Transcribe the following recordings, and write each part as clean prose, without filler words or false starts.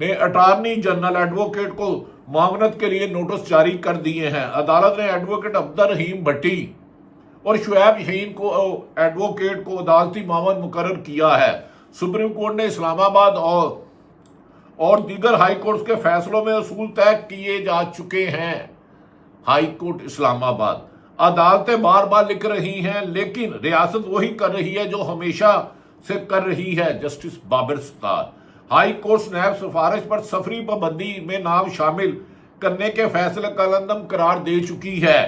نے attorney general advocate کو معاونت کے لیے نوٹس جاری کر دیے ہیں۔ عدالت نے ایڈوکیٹ عبدالرحیم بھٹی اور شعیب شاہین کو ایڈوکیٹ کو عدالتی معاون مقرر کیا ہے۔ سپریم کورٹ نے اسلام آباد اور دیگر ہائی کورٹس کے فیصلوں میں اصول طے کیے جا چکے ہیں۔ ہائی کورٹ اسلام آباد عدالتیں بار بار لکھ رہی ہیں، لیکن ریاست وہی کر رہی ہے جو ہمیشہ سے کر رہی ہے۔ جسٹس بابر ستار ہائی کورٹ نیب سفارش پر سفری پابندی میں نام شامل کرنے کے فیصلے کا کالعدم قرار دے چکی ہے۔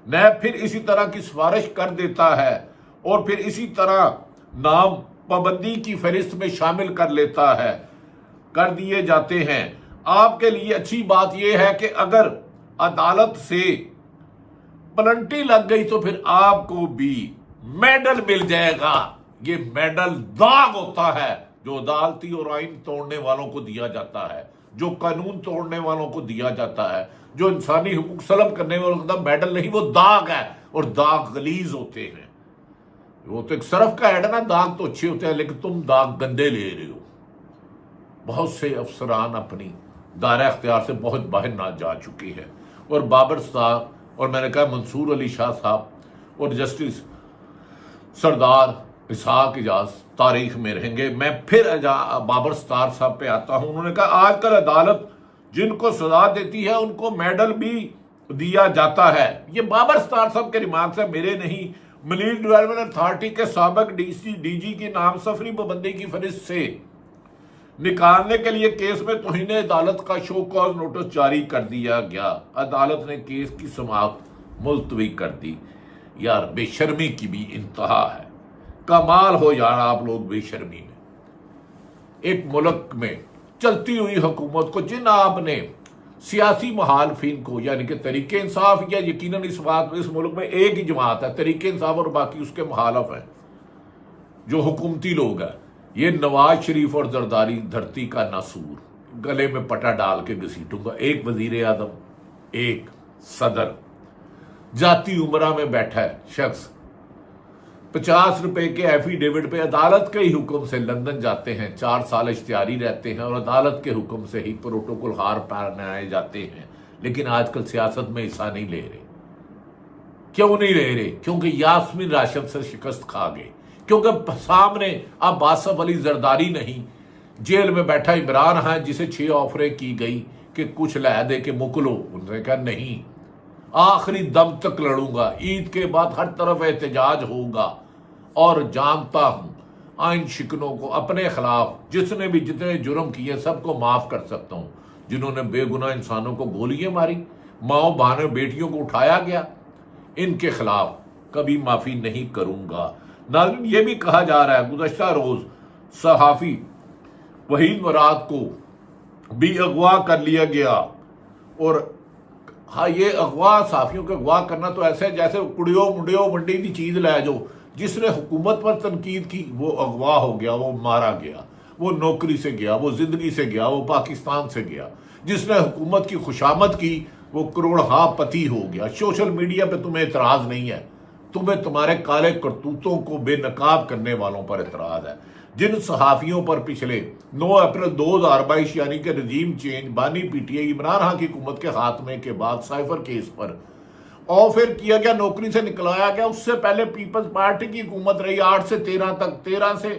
نیب پھر اسی طرح کی سفارش کر دیتا ہے اور پھر اسی طرح نام پابندی کی فہرست میں شامل کر دیے جاتے ہیں۔ آپ کے لیے اچھی بات یہ ہے کہ اگر عدالت سے پلنٹی لگ گئی تو پھر آپ کو بھی میڈل مل جائے گا۔ یہ میڈل داغ ہوتا ہے جو عدالتی اور آئین توڑنے والوں کو دیا جاتا ہے، جو قانون توڑنے والوں کو دیا جاتا ہے، جو انسانی حقوق سلب کرنے والوں کا میڈل نہیں، وہ داغ ہے، اور داغ غلیظ ہوتے ہیں۔ وہ تو ایک سرف کا ایڈ ہے نا، داغ تو اچھے ہوتے ہیں لیکن تم داغ گندے لے رہے ہو۔ بہت سے افسران اپنی دائرہ اختیار سے بہت باہر نہ جا چکے ہیں، اور بابر صاحب اور میں نے کہا منصور علی شاہ صاحب اور جسٹس سردار اسحاق اعجاز تاریخ میں رہیں گے۔ میں پھر بابر ستار صاحب پہ آتا ہوں۔ انہوں نے کہا آج کل عدالت جن کو سزا دیتی ہے ان کو میڈل بھی دیا جاتا ہے۔ یہ بابر ستار صاحب کے ریمارکس ہیں، میرے نہیں۔ ملیل ڈیولپمنٹ اتھارٹی کے سابق ڈی جی کی نام سفری پابندی کی فہرست سے نکالنے کے لیے کیس میں توہین عدالت کا شو کاز نوٹس جاری کر دیا گیا۔ عدالت نے کیس کی سماعت ملتوی کر دی۔ یار بے شرمی کی بھی انتہا ہے، کمال ہو یار آپ لوگ بے شرمی میں۔ ایک ملک میں چلتی ہوئی حکومت کو جن آپ نے سیاسی مخالفین کو، یعنی کہ تحریک انصاف، یا یقیناً اس ملک میں ایک ہی جماعت ہے تحریک انصاف اور باقی اس کے مخالف ہیں جو حکومتی لوگ ہیں، یہ نواز شریف اور زرداری دھرتی کا ناسور، گلے میں پٹا ڈال کے گھسیٹوں گا۔ ایک وزیر اعظم، ایک صدر، ذاتی عمرہ میں بیٹھا ہے شخص، 50 روپے کے ایفیڈیوٹ پہ عدالت کے ہی حکم سے لندن جاتے ہیں، 4 سال اشتہاری رہتے ہیں اور عدالت کے حکم سے ہی پروٹوکول ہار پہنائے جاتے ہیں، لیکن آج کل سیاست میں حصہ نہیں لے رہے۔ کیوں نہیں لے رہے؟ کیونکہ یاسمین راشد سے شکست کھا گئے، کیونکہ سامنے اب آصف علی زرداری نہیں، جیل میں بیٹھا عمران ہے جسے 6 آفریں کی گئی کہ کچھ لے دے کے مکلو، انہوں نے کہا نہیں، آخری دم تک لڑوں گا، عید کے بعد ہر طرف احتجاج ہوگا، اور جانتا ہوں آئین شکنوں کو اپنے خلاف جس نے بھی جتنے جرم کیے سب کو معاف کر سکتا ہوں۔ جنہوں نے بے گناہ انسانوں کو گولیاں ماری، ماؤں بہنوں بیٹیوں کو اٹھایا گیا، ان کے خلاف کبھی معافی نہیں کروں گا۔ ناظرین، یہ بھی کہا جا رہا ہے گزشتہ روز صحافی وحید مراد کو بھی اغوا کر لیا گیا، اور ہاں یہ اغوا، صحافیوں کے اغوا کرنا تو ایسے جیسے کڑیو منڈیو منڈی دی چیز لے جو، جس نے حکومت پر تنقید کی وہ اغوا ہو گیا، وہ مارا گیا، وہ نوکری سے گیا، وہ زندگی سے گیا، وہ پاکستان سے گیا۔ جس نے حکومت کی خوشامد کی وہ کروڑہا پتی ہو گیا۔ سوشل میڈیا پہ تمہیں اعتراض نہیں ہے، تمہیں تمہارے کالے کرتوتوں کو بے نقاب کرنے والوں پر اعتراض ہے۔ جن صحافیوں پر پچھلے 9 اپریل 2022 یعنی کہ رجیم چینج بانی P T I Imran Khan کی حکومت کے خاتمے کے بعد سائفر کیس پر آفر کیا گیا، نوکری سے نکلایا گیا، اس سے پہلے پیپلز پارٹی کی حکومت رہی 8 سے 13 تک، 13 سے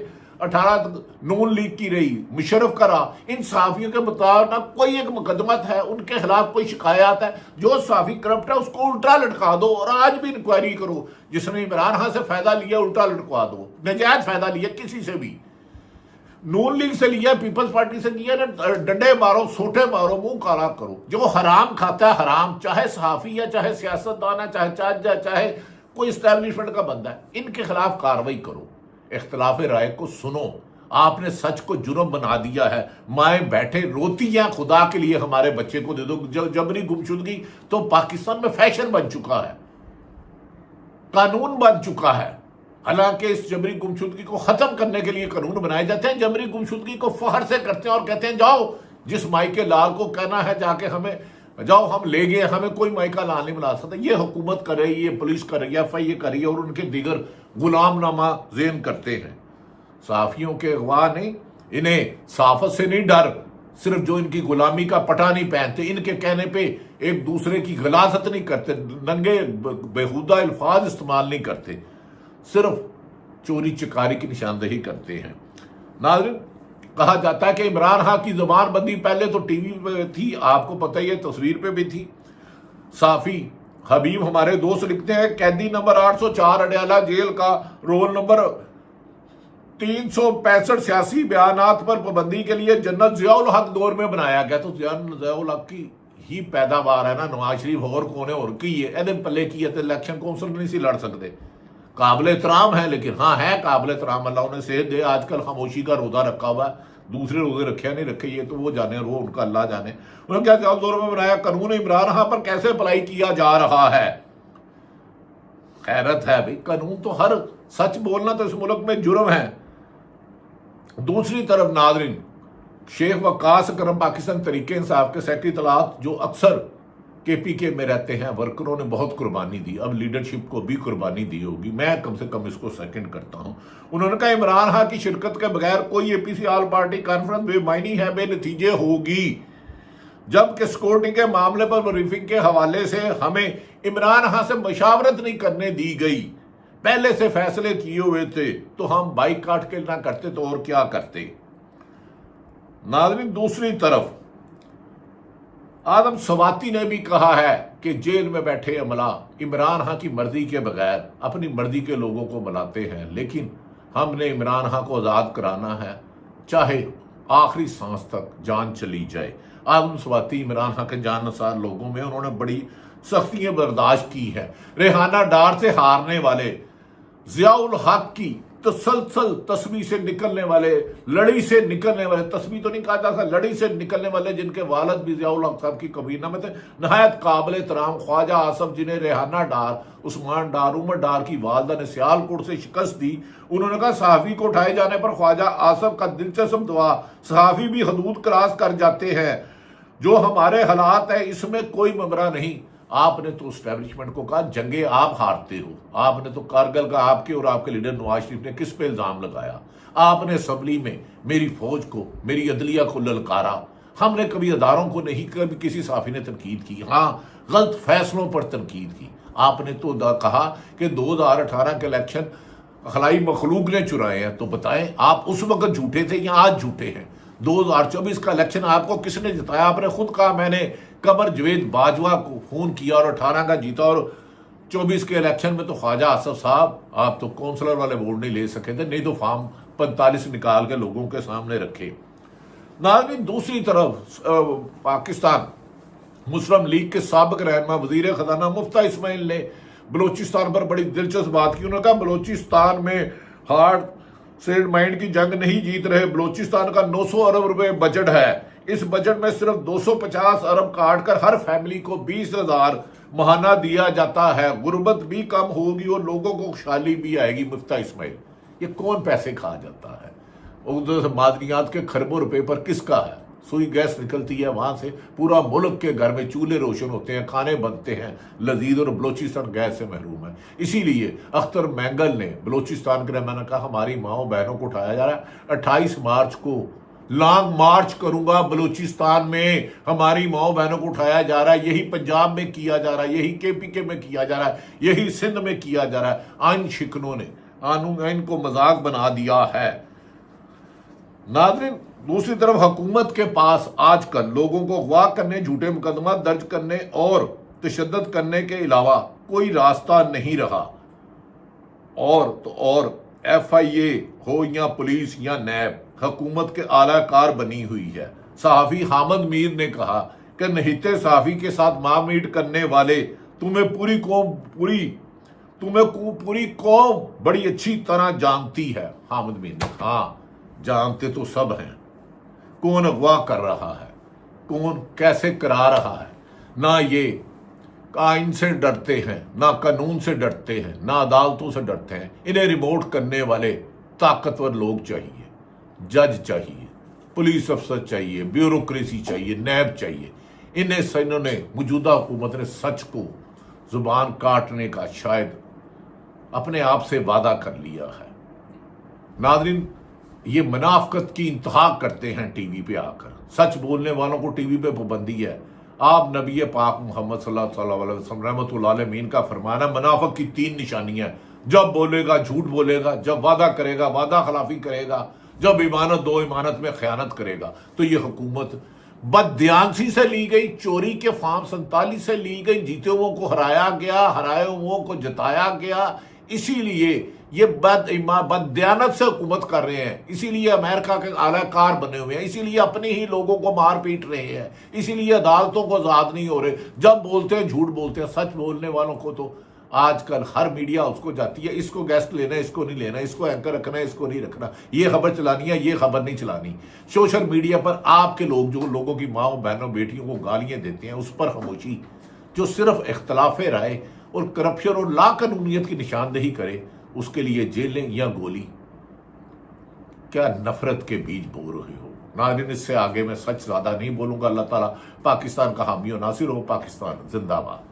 18 تک نون لیگ کی رہی، مشرف کا رہا۔ ان صحافیوں کے مطابق نہ کوئی ایک مقدمت ہے، ان کے خلاف کوئی شکایات ہے، جو صحافی کرپٹ ہے اس کو الٹا لٹکا دو، اور آج بھی انکوائری کرو۔ جس نے عمران خان سے فائدہ لیا الٹا لٹکوا دو، نجائز فائدہ لیا کسی سے بھی، نون لیگ سے لیا، پیپلز پارٹی سے لیا، ڈنڈے مارو، سوٹے مارو، منہ کالا کرو۔ جو حرام کھاتا ہے حرام، چاہے صحافی ہے، چاہے سیاستدان ہے، چاہے جج ہے، چاہے کوئی اسٹیبلشمنٹ کا بندہ ہے، ان کے خلاف کارروائی کرو، اختلاف رائے کو سنو۔ آپ نے سچ کو جرم بنا دیا ہے، مائیں بیٹھے روتی ہیں خدا کے لیے ہمارے بچے کو دے دو۔ جبری گمشدگی تو پاکستان میں فیشن بن چکا ہے، قانون بن چکا ہے۔ حالانکہ اس جبری گمشدگی کو ختم کرنے کے لیے قانون بنائے جاتے ہیں، جبری گمشدگی کو فخر سے کرتے ہیں اور کہتے ہیں جاؤ جس مائکے لال کو کہنا ہے جا کے ہمیں جاؤ، ہم لے گئے، ہمیں کوئی مائکا لال نہیں بنا سکتا۔ یہ حکومت کر رہی ہے، پولیس کر رہی ہے، ایف آئی اے کر رہی ہے، اور ان کے دیگر غلام نامہ ذہن کرتے ہیں۔ صحافیوں کے اغوا نہیں، انہیں صحافت سے نہیں ڈر، صرف جو ان کی غلامی کا پٹا نہیں پہنتے، ان کے کہنے پہ ایک دوسرے کی غلاظت نہیں کرتے، ننگے بیہودہ الفاظ استعمال نہیں کرتے، صرف چوری چکاری کی نشاندہی کرتے ہیں۔ ناظرین، کہا جاتا ہے کہ عمران خان کی زبان بندی پہلے تو ٹی وی پہ تھی، آپ کو پتہ ہی ہے، تصویر پہ بھی تھی۔ صحافی حبیب ہمارے دوست لکھتے ہیں قیدی نمبر 804 اڈیالہ جیل کا رول نمبر 365 سیاسی بیانات پر پابندی کے لیے جنرل ضیاء الحق دور میں بنایا گیا۔ تو ضیاء الحق کی ہی پیداوار ہے نا، نواز شریف اور کون ہے، اور کی ہے ایدن پلے کی ہے، الیکشن کونسل نہیں سی لڑ سکتے۔ قابل احترام ہے، لیکن ہاں ہے قابل احترام، اللہ انہیں صحت دے۔ آج کل خاموشی کا روزہ رکھا ہوا ہے، دوسرے روزے رکھے نہیں رکھے یہ تو وہ جانے، وہ ان کا اللہ جانے۔ انہوں نے کیا ضیاء دور میں بنایا؟ قانون عمران خان پر کیسے اپلائی کیا جا رہا ہے؟ حیرت ہے بھائی، قانون تو ہر سچ بولنا تو اس ملک میں جرم ہے۔ دوسری طرف ناظرین، شیخ وقاص اکرم پاکستان تحریک انصاف کے سیکرٹری اطلاعات جو اکثر کے پی کے میں رہتے ہیں، ورکروں نے بہت قربانی دی، اب لیڈرشپ کو بھی قربانی دی ہوگی، میں کم سے کم اس کو سیکنڈ کرتا ہوں۔ انہوں نے کہا عمران خان کی شرکت کے بغیر کوئی اے پی سی آل پارٹی کانفرنس بے معنی ہے، بے نتیجے ہوگی، جبکہ سیکورٹی کے معاملے پر بریفنگ کے حوالے سے ہمیں عمران خان سے مشاورت نہیں کرنے دی گئی، پہلے سے فیصلے کیے ہوئے تھے، تو ہم بائک کاٹ کے نہ کرتے تو اور کیا کرتے۔ ناظرین، دوسری طرف آدم سواتی نے بھی کہا ہے کہ جیل میں بیٹھے عملہ عمران خان کی مرضی کے بغیر اپنی مرضی کے لوگوں کو بلاتے ہیں، لیکن ہم نے عمران خان کو آزاد کرانا ہے، چاہے آخری سانس تک جان چلی جائے۔ آدم سواتی عمران خان کے جان نثار لوگوں میں، انہوں نے بڑی سختیاں برداشت کی ہے۔ ریحانہ ڈار سے ہارنے والے، ضیاء الحق کی تسلسل تسبیح سے نکلنے والے، لڑی سے نکلنے والے، تسبیح تو نہیں کہا جاتا، لڑی سے نکلنے والے، جن کے والد بھی ضیاء الحق صاحب کی کابینہ میں تھے، نہایت قابل احترام خواجہ آصف، جنہیں ریحانہ ڈار، عثمان ڈار، عمر ڈار کی والدہ نے سیالکوٹ سے شکست دی۔ انہوں نے کہا صحافی کو اٹھائے جانے پر خواجہ آصف کا دلچسپ دعا، صحافی بھی حدود کراس کر جاتے ہیں، جو ہمارے حالات ہیں اس میں کوئی ممرہ نہیں۔ آپ نے تو اسٹیبلشمنٹ کو کہا جنگیں آپ ہارتے ہو، آپ نے تو کارگل کا آپ کے اور آپ کے لیڈر نواز شریف نے کس پہ الزام لگایا؟ آپ نے اسمبلی میں میری فوج کو، میری عدلیہ کو للکارا، ہم نے کبھی اداروں کو نہیں، کبھی کسی صحافی نے تنقید کی، ہاں غلط فیصلوں پر تنقید کی۔ آپ نے تو کہا کہ 2018 کے الیکشن خلائی مخلوق نے چرائے ہیں، تو بتائیں آپ اس وقت جھوٹے تھے یا آج جھوٹے ہیں؟ 2024 کا الیکشن آپ کو کس نے جتایا؟ آپ نے خود کہا میں نے قمر جوید باجوہ کو فون کیا اور 18 کا جیتا، اور 24 کے الیکشن میں تو خواجہ آصف صاحب آپ تو کونسلر والے ووٹ نہیں لے سکے تھے، نہیں تو فارم 45 نکال کے لوگوں کے سامنے رکھے۔ ناظرین، دوسری طرف پاکستان مسلم لیگ کے سابق رہنما وزیر خزانہ مفتیٰ اسماعیل نے بلوچستان پر بڑی دلچسپ بات کی۔ انہوں نے کہا بلوچستان میں ہارڈ سیڈ مائنڈ کی جنگ نہیں جیت رہے، بلوچستان کا 900 ارب روپے بجٹ ہے، اس بجٹ میں صرف 250 ارب کاٹ کر ہر فیملی کو 20,000 ماہانہ دیا جاتا ہے، غربت بھی کم ہوگی اور لوگوں کو خوشحالی بھی آئے گی۔ مفتیٰ اسماعیل، یہ کون پیسے کھا جاتا ہے؟ ادھر سے معدنیات کے کھربوں روپے پر کس کا ہے؟ سوئی گیس نکلتی ہے وہاں سے، پورا ملک کے گھر میں چولہے روشن ہوتے ہیں، کھانے بنتے ہیں لذیذ، اور بلوچستان گیس سے محروم ہے۔ اسی لیے اختر مینگل نے بلوچستان کے رہنما نے کہا ہماری ماؤں بہنوں کو اٹھایا جا رہا ہے، 28 مارچ کو لانگ مارچ کروں گا بلوچستان میں، ہماری ماؤں بہنوں کو اٹھایا جا رہا ہے، یہی پنجاب میں کیا جا رہا ہے، یہی کے پی کے میں کیا جا رہا ہے، یہی سندھ میں کیا جا رہا ہے۔ آئین شکنوں نے آئین کو مذاق بنا دیا ہے۔ ناظرین، دوسری طرف حکومت کے پاس آج کل لوگوں کو اغوا کرنے، جھوٹے مقدمات درج کرنے اور تشدد کرنے کے علاوہ کوئی راستہ نہیں رہا، اور ایف آئی اے ہو یا پولیس یا نیب، حکومت کے اعلی کار بنی ہوئی ہے۔ صحافی حامد میر نے کہا کہ نہتے صحافی کے ساتھ معاملات کرنے والے تمہیں پوری قوم بڑی اچھی طرح جانتی ہے۔ حامد میر نے، ہاں جانتے تو سب ہیں، کون اغوا کر رہا ہے، کون کیسے کرا رہا ہے۔ نہ یہ آئین سے ڈرتے ہیں، نہ قانون سے ڈرتے ہیں، نہ عدالتوں سے ڈرتے ہیں۔ انہیں ریموٹ کرنے والے طاقتور لوگ چاہیے، جج چاہیے، پولیس افسر چاہیے، بیوروکریسی چاہیے، نیب چاہیے۔ انہوں نے موجودہ حکومت نے سچ کو زبان کاٹنے کا شاید اپنے آپ سے وعدہ کر لیا ہے۔ ناظرین، یہ منافقت کی انتہا کرتے ہیں ٹی وی پہ آ کر، سچ بولنے والوں کو ٹی وی پہ پابندی ہے. آپ نبی پاک محمد صلی اللہ علیہ وسلم رحمۃ اللہ علیہ کا فرمانا منافق کی 3 نشانیاں ہیں. جب بولے گا جھوٹ بولے گا، جب وعدہ کرے گا وعدہ خلافی کرے گا، جب امانت میں خیانت کرے گا. تو یہ حکومت بددیانتی سے لی گئی، چوری کے فارم 47 سے لی گئی، جیتے ہوئوں کو ہرایا گیا، ہرائے ہوئوں کو جتایا گیا. اسی لیے یہ بددیانت سے حکومت کر رہے ہیں، اسی لیے امریکہ کے اعلی کار بنے ہوئے ہیں، اسی لیے اپنے ہی لوگوں کو مار پیٹ رہے ہیں، اسی لیے عدالتوں کو آزاد نہیں ہو رہے. جب بولتے ہیں جھوٹ بولتے ہیں. سچ بولنے والوں کو تو آج کل ہر میڈیا اس کو جاتی ہے، اس کو گیسٹ لینا ہے، اس کو نہیں لینا، اس کو اینکر رکھنا ہے، اس کو نہیں رکھنا، یہ خبر چلانی ہے، یہ خبر نہیں چلانی. سوشل میڈیا پر آپ کے لوگ جو لوگوں کی ماں بہنوں بیٹیوں کو گالیاں دیتے ہیں، اس پر خاموشی. جو صرف اختلاف رائے اور کرپشن اور لا قانونیت کی نشاندہی کرے، اس کے لیے جیلیں یا گولی. کیا نفرت کے بیج بو رہے ہو. ناظرین، اس سے آگے میں سچ زیادہ نہیں بولوں گا. اللہ تعالیٰ پاکستان کا حامی و ناصر ہو. پاکستان زندہ باد.